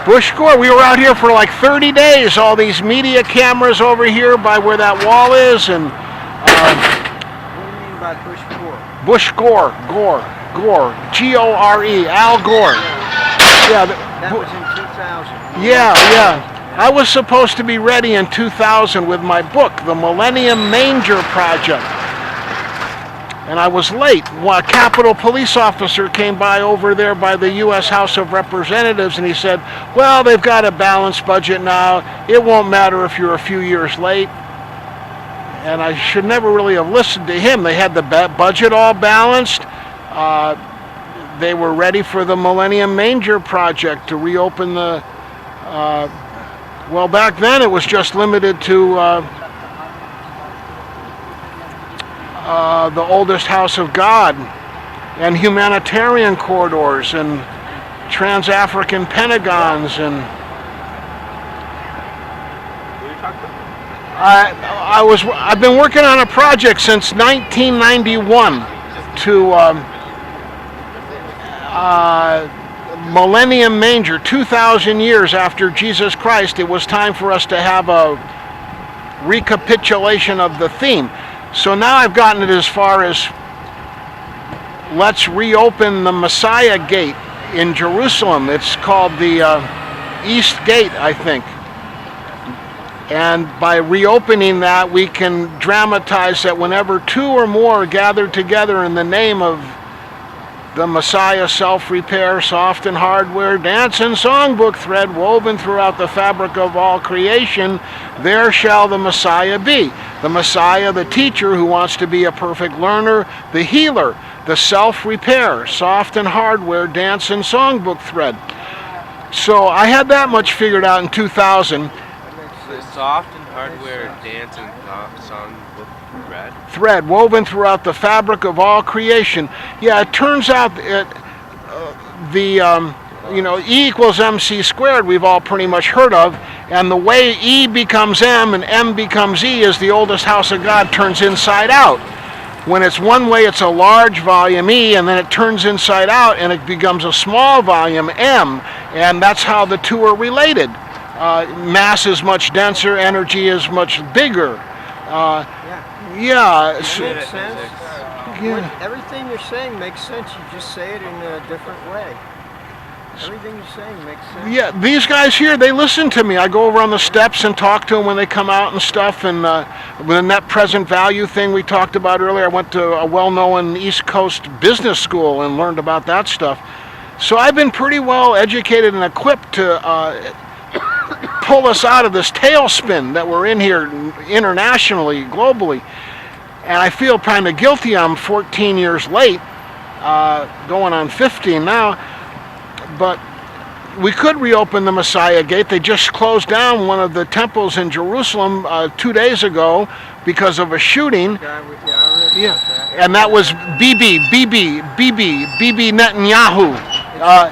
Bush Gore. We were out here for like 30 days. All these media cameras over here by where that wall is, and What do you mean by Bush Gore? Bush Gore, Gore, G-O-R-E, Al Gore. Yeah. That was in 2000. Yeah. I was supposed to be ready in 2000 with my book, The Millennium Manger Project. And I was late. A Capitol police officer came by over there by the U.S. House of Representatives, and he said, well, they've got a balanced budget now. It won't matter if you're a few years late. And I should never really have listened to him. They had the budget all balanced. They were ready for the Millennium Manger Project to reopen the... well, back then it was just limited to the oldest house of God and humanitarian corridors and trans-African pentagons, and I've been working on a project since 1991 to Millennium Manger. 2,000 years after Jesus Christ, it was time for us to have a recapitulation of the theme. So now I've gotten it as far as let's reopen the Messiah Gate in Jerusalem. It's called the East Gate, I think. And by reopening that, we can dramatize that whenever two or more are gathered together in the name of the Messiah, self-repair, soft and hardware, dance and songbook thread woven throughout the fabric of all creation, there shall the Messiah be. The Messiah, the teacher who wants to be a perfect learner, the healer, the self-repair, soft and hardware, dance and songbook thread. So I had that much figured out in 2000. The soft and hardware, dance and songbook thread woven throughout the fabric of all creation. Yeah, it turns out E equals MC squared we've all pretty much heard of, and the way E becomes M and M becomes E is the oldest house of God turns inside out. When it's one way, it's a large volume E, and then it turns inside out and it becomes a small volume M, and that's how the two are related. Mass is much denser, energy is much bigger. Yeah. It makes sense. Yeah. Everything you're saying makes sense. You just say it in a different way. Everything you're saying makes sense. Yeah, these guys here, they listen to me. I go over on the steps and talk to them when they come out and stuff. And the net present value thing we talked about earlier, I went to a well-known East Coast business school and learned about that stuff. So I've been pretty well educated and equipped to pull us out of this tailspin that we're in here internationally, globally. And I feel kind of guilty. I'm 14 years late, going on 15 now. But we could reopen the Messiah Gate. They just closed down one of the temples in Jerusalem 2 days ago because of a shooting. And that was Bibi Netanyahu.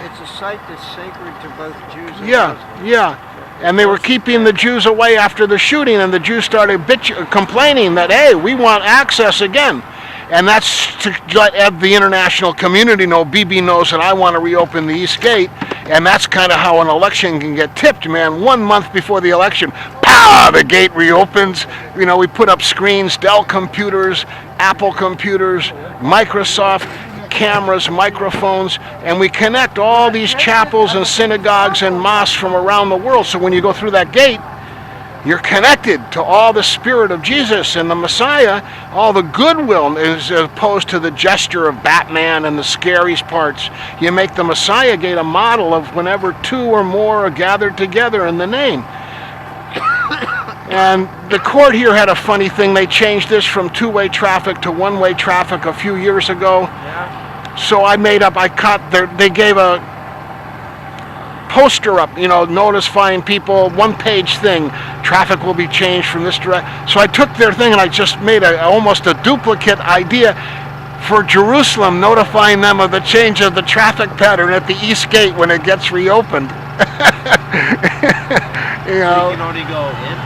It's a site that's sacred to both Jews and Muslims. Yeah. And they were keeping the Jews away after the shooting, and the Jews started complaining that, hey, we want access again. And that's to let the international community know, Bibi knows that I want to reopen the East Gate, and that's kind of how an election can get tipped, man. 1 month before the election, pow, the gate reopens. You know, we put up screens, Dell computers, Apple computers, Microsoft cameras, microphones, and we connect all these chapels and synagogues and mosques from around the world. So when you go through that gate, you're connected to all the spirit of Jesus and the Messiah, all the goodwill, as opposed to the gesture of Batman and the scary parts. You make the Messiah Gate a model of whenever two or more are gathered together in the name. And the court here had a funny thing. They changed this from two-way traffic to one-way traffic a few years ago. Yeah. So they gave a poster up, notifying people, one-page thing, traffic will be changed from this direction. So I took their thing and I just made almost a duplicate idea for Jerusalem, notifying them of the change of the traffic pattern at the East Gate when it gets reopened. So you can only go in?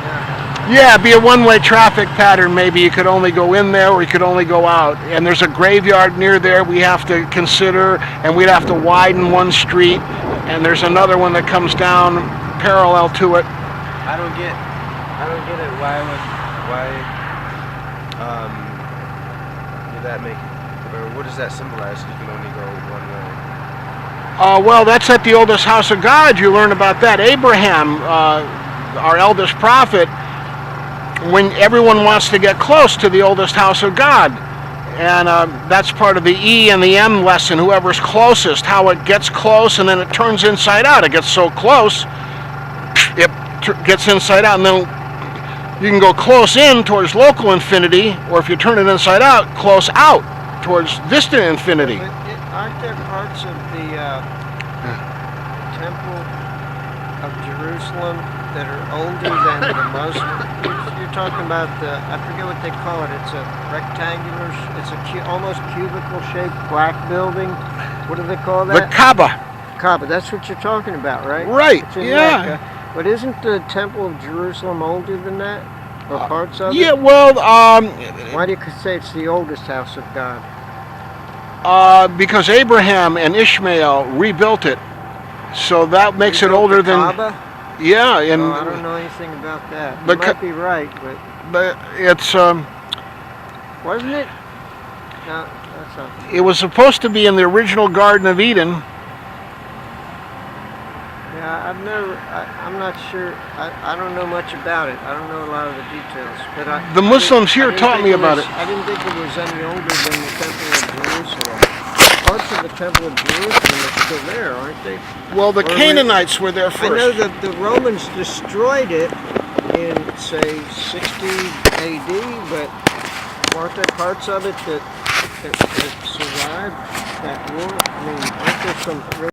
Yeah, it'd be a one-way traffic pattern. Maybe you could only go in there or you could only go out. And there's a graveyard near there we have to consider, and we'd have to widen one street. and there's another one that comes down parallel to it. I don't get it. Why did that make, or what does that symbolize? You can only go one way. Well, that's at the oldest house of God. You learn about that. Abraham, our eldest prophet, when everyone wants to get close to the oldest house of God. And that's part of the E and the M lesson, whoever's closest, how it gets close and then it turns inside out. It gets so close, it gets inside out, and then you can go close in towards local infinity, or if you turn it inside out, close out towards distant infinity. But aren't there parts of the Temple of Jerusalem that are older than the Muslim? You're talking about the, I forget what they call it. It's a rectangular, it's a almost cubicle-shaped black building. What do they call The that? Kaaba. Kaaba. That's what you're talking about, right? Right, It's in yeah. Mecca. But isn't the Temple of Jerusalem older than that? Or parts of Yeah, it? well, Why do you say it's the oldest house of God? because Abraham and Ishmael rebuilt it, so that makes it Rebuilt older the than. Kaaba? Yeah, and Oh, I don't know anything about that. You But might be right, but it's wasn't it? No, that's not. it was supposed to be in the original Garden of Eden. Yeah, I'm not sure. I don't know much about it. I don't know a lot of the details. But The Muslims here taught me about it. I didn't think it was any older than the Temple of Jerusalem. Parts of the Temple of Jerusalem are still there, aren't they? Well, the Or Canaanites were there I know first. that the Romans destroyed it in, say, 60 AD, but weren't there parts of it that survived that war? I mean, aren't there some really